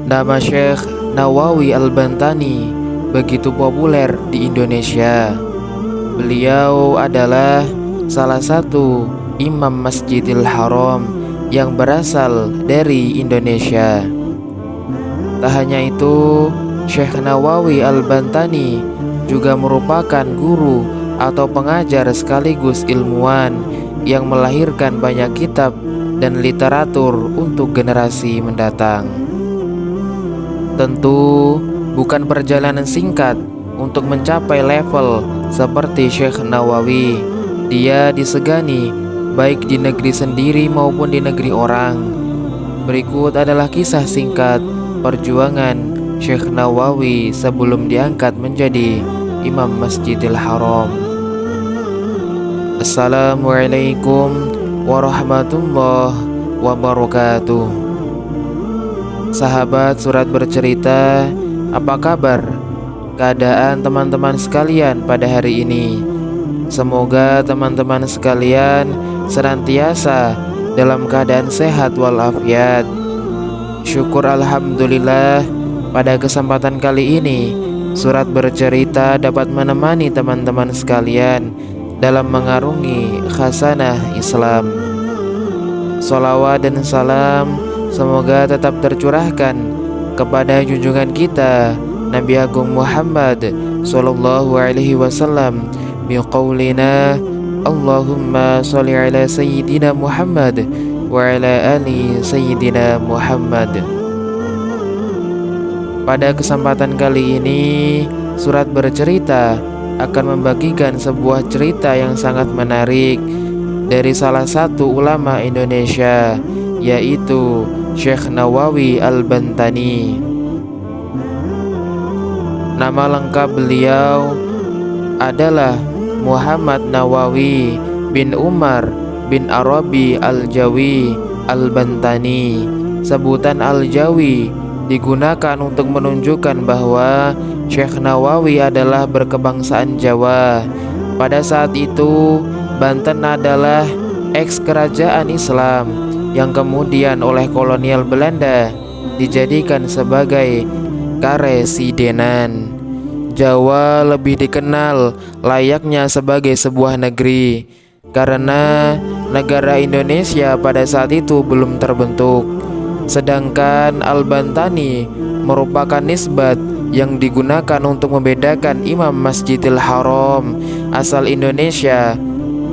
Nama Syekh Nawawi Al-Bantani begitu populer di Indonesia. Beliau adalah salah satu imam Masjidil Haram yang berasal dari Indonesia. Tak hanya itu, Syekh Nawawi Al-Bantani juga merupakan guru atau pengajar sekaligus ilmuwan yang melahirkan banyak kitab dan literatur untuk generasi mendatang. Tentu bukan perjalanan singkat untuk mencapai level seperti Syekh Nawawi. Dia disegani baik di negeri sendiri maupun di negeri orang. Berikut adalah kisah singkat perjuangan Syekh Nawawi sebelum diangkat menjadi Imam Masjidil Haram. Assalamualaikum warahmatullahi wabarakatuh. Sahabat Surat bercerita, apa kabar keadaan teman-teman sekalian pada hari ini? Semoga teman-teman sekalian senantiasa dalam keadaan sehat walafiat. Syukur alhamdulillah, pada kesempatan kali ini Surat bercerita dapat menemani teman-teman sekalian dalam mengarungi khasanah Islam. Sholawat dan salam semoga tetap tercurahkan kepada junjungan kita Nabi Agung Muhammad sallallahu alaihi wasallam biqaulina Allahumma sholli ala sayyidina Muhammad wa ala ali sayyidina Muhammad. Pada kesempatan kali ini Surat bercerita akan membagikan sebuah cerita yang sangat menarik dari salah satu ulama Indonesia, yaitu Syekh Nawawi Al-Bantani. Nama lengkap beliau adalah Muhammad Nawawi bin Umar bin Arabi Al-Jawi Al-Bantani. Sebutan Al-Jawi digunakan untuk menunjukkan bahwa Syekh Nawawi adalah berkebangsaan Jawa. Pada saat itu, Banten adalah eks-kerajaan Islam yang kemudian oleh kolonial Belanda dijadikan sebagai karesidenan. Jawa lebih dikenal layaknya sebagai sebuah negeri karena negara Indonesia pada saat itu belum terbentuk. Sedangkan Al-Bantani merupakan nisbat yang digunakan untuk membedakan Imam Masjidil Haram asal Indonesia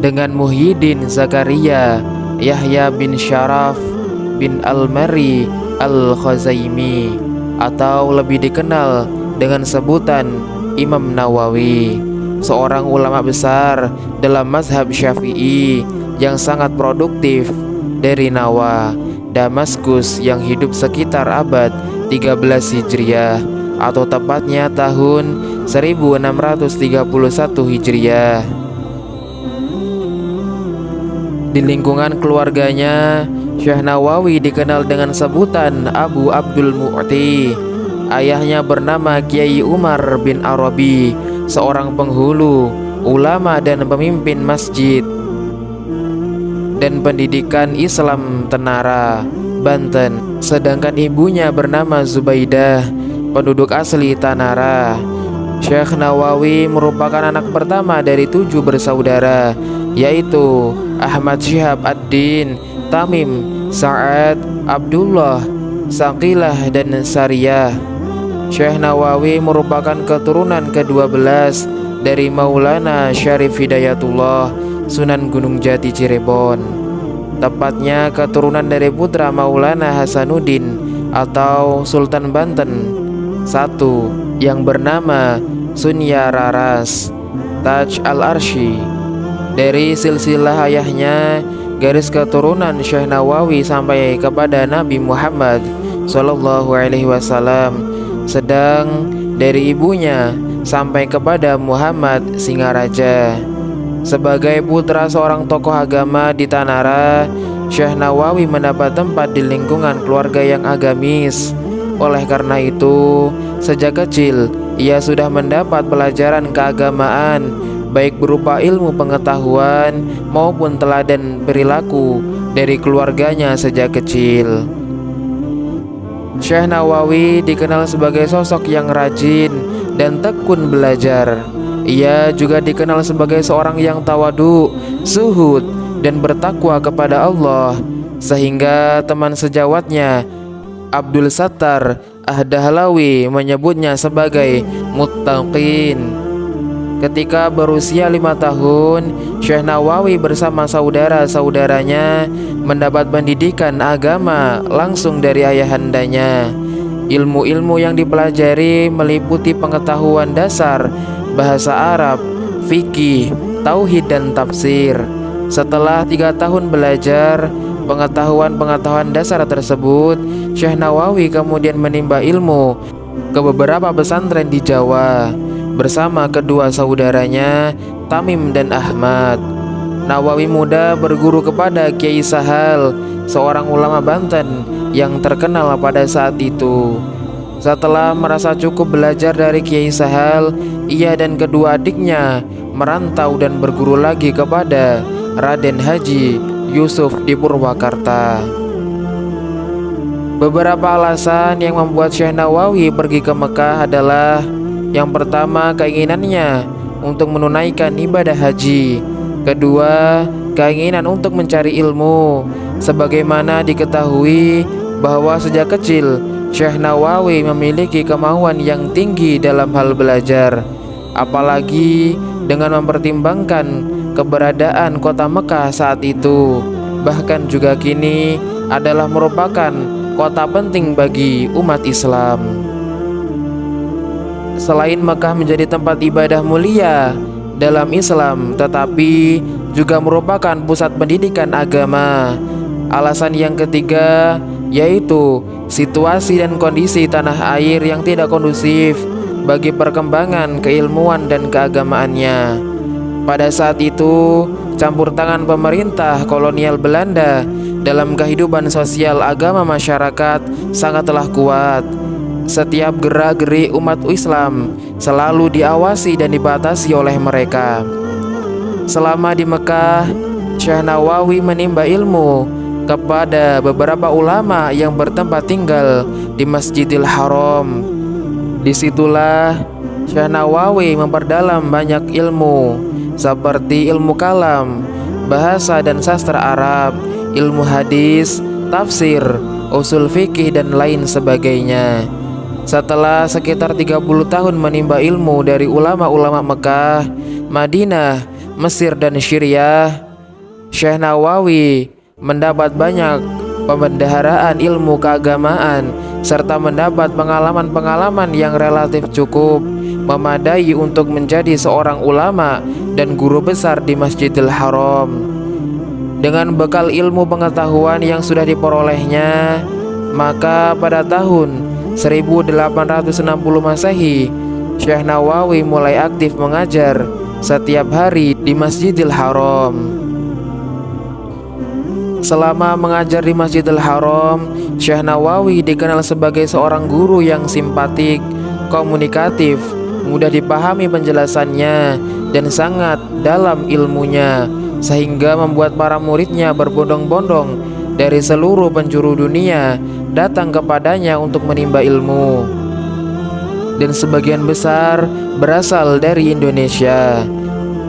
dengan Muhyiddin Zakaria Yahya bin Syaraf bin Al-Mari Al-Khazaimi, atau lebih dikenal dengan sebutan Imam Nawawi, seorang ulama besar dalam mazhab Syafi'i yang sangat produktif dari Nawa, Damaskus, yang hidup sekitar abad 13 Hijriah atau tepatnya tahun 1631 Hijriah. Di lingkungan keluarganya, Syekh Nawawi dikenal dengan sebutan Abu Abdul Mu'ti. Ayahnya bernama Kiai Umar bin Arabi, seorang penghulu, ulama dan pemimpin masjid dan pendidikan Islam Tenara, Banten. Sedangkan ibunya bernama Zubaidah, penduduk asli Tanara. Syekh Nawawi merupakan anak pertama dari 7 bersaudara, yaitu Ahmad Syihab ad-Din, Tamim, Sa'ad, Abdullah, Saqilah, dan Sariyah. Syekh Nawawi merupakan keturunan ke-12 dari Maulana Syarif Hidayatullah, Sunan Gunung Jati Cirebon. Tepatnya keturunan dari putra Maulana Hasanuddin atau Sultan Banten I yang bernama Sunya Raras Taj Al-Arsy. Dari silsilah ayahnya, garis keturunan Syekh Nawawi sampai kepada Nabi Muhammad sallallahu alaihi wasallam, sedang dari ibunya sampai kepada Muhammad Singaraja. Sebagai putra seorang tokoh agama di Tanara, Syekh Nawawi mendapat tempat di lingkungan keluarga yang agamis. Oleh karena itu, sejak kecil ia sudah mendapat pelajaran keagamaan, baik berupa ilmu pengetahuan maupun teladan perilaku dari keluarganya sejak kecil. Syekh Nawawi dikenal sebagai sosok yang rajin dan tekun belajar. Ia juga dikenal sebagai seorang yang tawadu, zuhud, dan bertakwa kepada Allah, sehingga teman sejawatnya Abdul Sattar Ad-Dahlawi menyebutnya sebagai muttaqin. Ketika berusia 5 tahun, Syekh Nawawi bersama saudara-saudaranya mendapat pendidikan agama langsung dari ayahandanya. Ilmu-ilmu yang dipelajari meliputi pengetahuan dasar, bahasa Arab, fikih, tauhid, dan tafsir. Setelah 3 tahun belajar pengetahuan-pengetahuan dasar tersebut, Syekh Nawawi kemudian menimba ilmu ke beberapa pesantren di Jawa bersama kedua saudaranya Tamim dan Ahmad. Nawawi muda berguru kepada Kiai Sahal, seorang ulama Banten yang terkenal pada saat itu. Setelah merasa cukup belajar dari Kiai Sahal, ia dan kedua adiknya merantau dan berguru lagi kepada Raden Haji Yusuf di Purwakarta. Beberapa alasan yang membuat Syekh Nawawi pergi ke Mekah adalah: yang pertama, keinginannya untuk menunaikan ibadah haji. Kedua, keinginan untuk mencari ilmu. Sebagaimana diketahui bahwa sejak kecil Syekh Nawawi memiliki kemauan yang tinggi dalam hal belajar, apalagi dengan mempertimbangkan keberadaan kota Mekah saat itu, bahkan juga kini adalah merupakan kota penting bagi umat Islam. Selain Mekah menjadi tempat ibadah mulia dalam Islam, tetapi juga merupakan pusat pendidikan agama. Alasan yang ketiga yaitu situasi dan kondisi tanah air yang tidak kondusif bagi perkembangan keilmuan dan keagamaannya. Pada saat itu, campur tangan pemerintah kolonial Belanda dalam kehidupan sosial agama masyarakat sangatlah kuat. Setiap gerak-gerik umat Islam selalu diawasi dan dibatasi oleh mereka. Selama di Mekah, Syekh Nawawi menimba ilmu kepada beberapa ulama yang bertempat tinggal di Masjidil Haram. Disitulah Syekh Nawawi memperdalam banyak ilmu seperti ilmu kalam, bahasa dan sastra Arab, ilmu hadis, tafsir, usul fikih, dan lain sebagainya. Setelah sekitar 30 tahun menimba ilmu dari ulama-ulama Mekah, Madinah, Mesir, dan Syriah, Syekh Nawawi mendapat banyak pembendaharaan ilmu keagamaan serta mendapat pengalaman-pengalaman yang relatif cukup memadai untuk menjadi seorang ulama dan guru besar di Masjidil Haram. Dengan bekal ilmu pengetahuan yang sudah diperolehnya, maka pada tahun 1860 Masehi, Syekh Nawawi mulai aktif mengajar setiap hari di Masjidil Haram. Selama mengajar di Masjidil Haram, Syekh Nawawi dikenal sebagai seorang guru yang simpatik, komunikatif, mudah dipahami penjelasannya, dan sangat dalam ilmunya, sehingga membuat para muridnya berbondong-bondong dari seluruh penjuru dunia datang kepadanya untuk menimba ilmu, dan sebagian besar berasal dari Indonesia.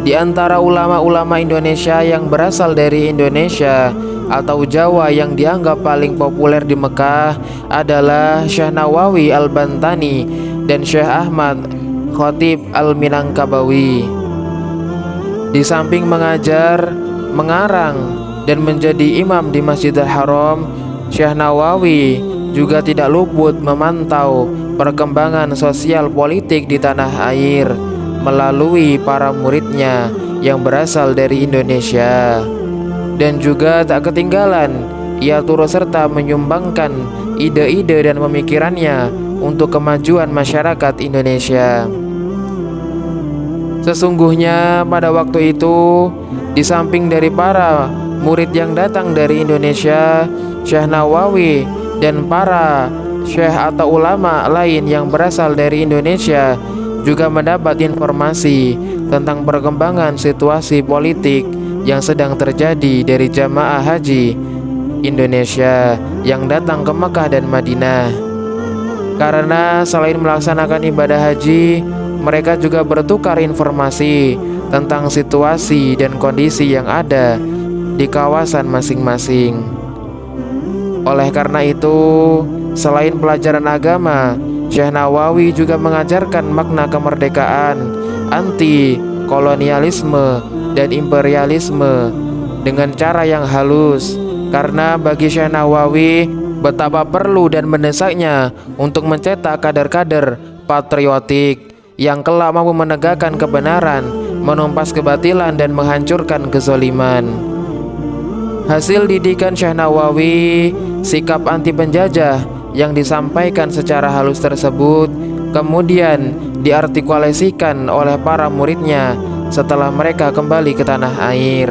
Di antara ulama-ulama Indonesia yang berasal dari Indonesia atau Jawa yang dianggap paling populer di Mekah adalah Syekh Nawawi Al-Bantani dan Syekh Ahmad Khatib Al-Minangkabawi. Di samping mengajar, mengarang, dan menjadi imam di Masjidil Haram, Syekh Nawawi juga tidak luput memantau perkembangan sosial politik di tanah air melalui para muridnya yang berasal dari Indonesia. Dan juga tak ketinggalan, ia turut serta menyumbangkan ide-ide dan pemikirannya untuk kemajuan masyarakat Indonesia. Sesungguhnya pada waktu itu, di samping dari para murid yang datang dari Indonesia, Syekh Nawawi dan para syekh atau ulama lain yang berasal dari Indonesia juga mendapat informasi tentang perkembangan situasi politik yang sedang terjadi dari jamaah haji Indonesia yang datang ke Mekah dan Madinah. Karena selain melaksanakan ibadah haji, mereka juga bertukar informasi tentang situasi dan kondisi yang ada di kawasan masing-masing. Oleh karena itu, selain pelajaran agama, Syekh Nawawi juga mengajarkan makna kemerdekaan, anti kolonialisme dan imperialisme dengan cara yang halus. Karena bagi Syekh Nawawi, betapa perlu dan mendesaknya untuk mencetak kader-kader patriotik yang kelak mampu menegakkan kebenaran, menumpas kebatilan dan menghancurkan kezaliman. Hasil didikan Syekh Nawawi, sikap anti penjajah yang disampaikan secara halus tersebut kemudian diartikulasikan oleh para muridnya setelah mereka kembali ke tanah air.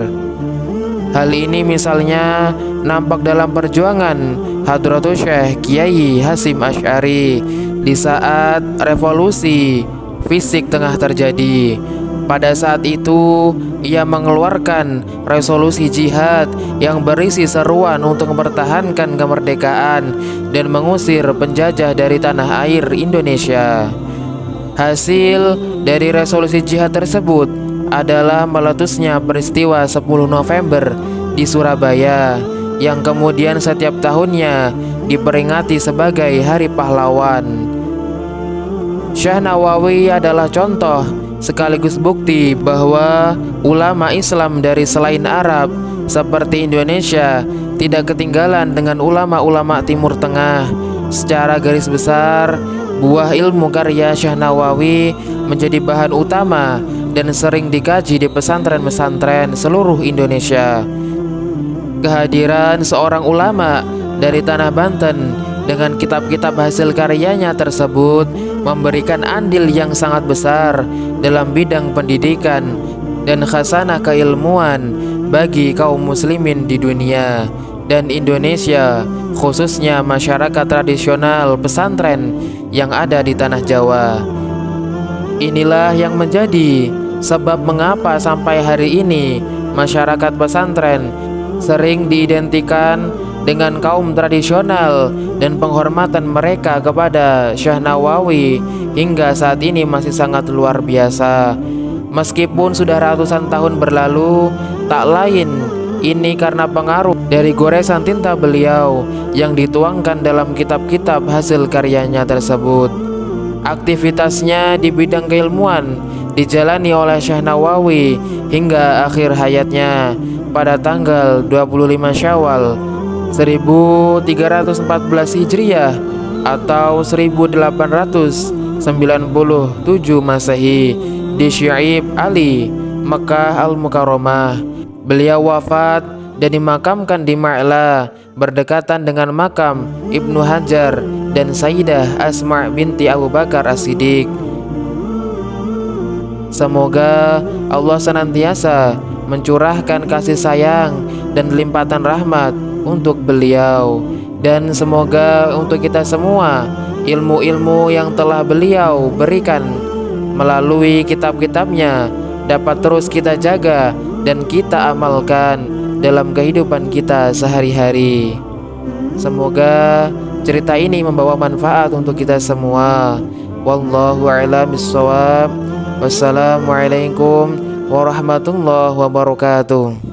Hal ini misalnya nampak dalam perjuangan Hadratus Syekh Kiai Hasyim Asy'ari di saat revolusi fisik tengah terjadi. Pada saat itu, ia mengeluarkan resolusi jihad yang berisi seruan untuk mempertahankan kemerdekaan dan mengusir penjajah dari tanah air Indonesia. Hasil dari resolusi jihad tersebut adalah meletusnya peristiwa 10 November di Surabaya yang kemudian setiap tahunnya diperingati sebagai Hari Pahlawan. Syekh Nawawi adalah contoh sekaligus bukti bahwa ulama Islam dari selain Arab seperti Indonesia tidak ketinggalan dengan ulama-ulama Timur Tengah. Secara garis besar, buah ilmu karya Syekh Nawawi menjadi bahan utama dan sering dikaji di pesantren-pesantren seluruh Indonesia. Kehadiran seorang ulama dari tanah Banten dengan kitab-kitab hasil karyanya tersebut memberikan andil yang sangat besar dalam bidang pendidikan dan khasanah keilmuan bagi kaum muslimin di dunia dan Indonesia, khususnya masyarakat tradisional pesantren yang ada di tanah Jawa. Inilah yang menjadi sebab mengapa sampai hari ini masyarakat pesantren sering diidentikan dengan kaum tradisional dan penghormatan mereka kepada Syekh Nawawi hingga saat ini masih sangat luar biasa. Meskipun sudah ratusan tahun berlalu, tak lain ini karena pengaruh dari goresan tinta beliau yang dituangkan dalam kitab-kitab hasil karyanya tersebut. Aktivitasnya di bidang keilmuan dijalani oleh Syekh Nawawi hingga akhir hayatnya pada tanggal 25 Syawal 1314 Hijriah atau 1897 Masehi di Syaib Ali, Mekah Al-Mukarramah. Beliau wafat dan dimakamkan di Ma'la berdekatan dengan makam Ibnu Hajar dan Sayyidah Asma binti Abu Bakar As-Siddiq. Semoga Allah senantiasa mencurahkan kasih sayang dan limpatan rahmat untuk beliau, dan semoga untuk kita semua ilmu-ilmu yang telah beliau berikan melalui kitab-kitabnya dapat terus kita jaga dan kita amalkan dalam kehidupan kita sehari-hari. Semoga cerita ini membawa manfaat untuk kita semua. Wallahu a'lam bishawab. Wassalamualaikum warahmatullahi wabarakatuh.